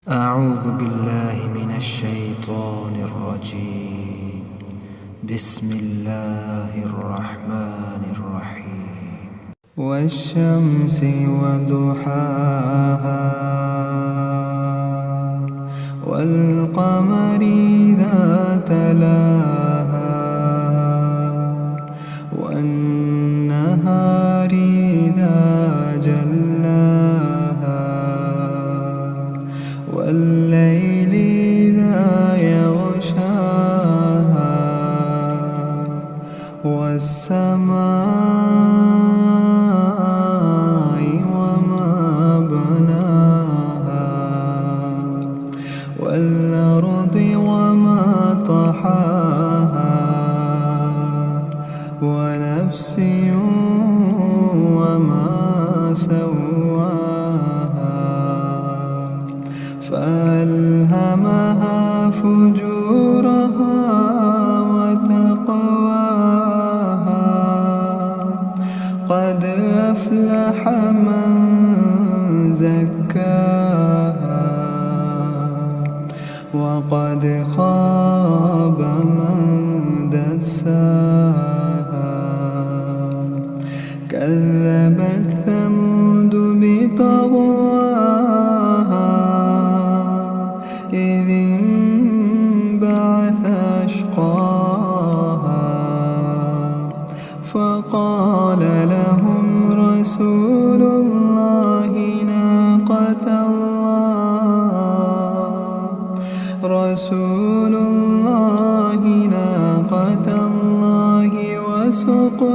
أعوذ بالله من الشيطان الرجيم. بسم الله الرحمن الرحيم. والشمس وضحاها والقمر إذا تلاها والنهار إذا جلاها والليل إذا يغشاها والسماء وما بناها والأرض وما طحاها ونفس وما سواها فألهمها فجورها وتقواها قد أفلح من زكاها وقد خاب من دساها كذبت ثمود بطغواها إذ انبعث أشقاها فقال لهم رسول الله ناقة الله وسقياها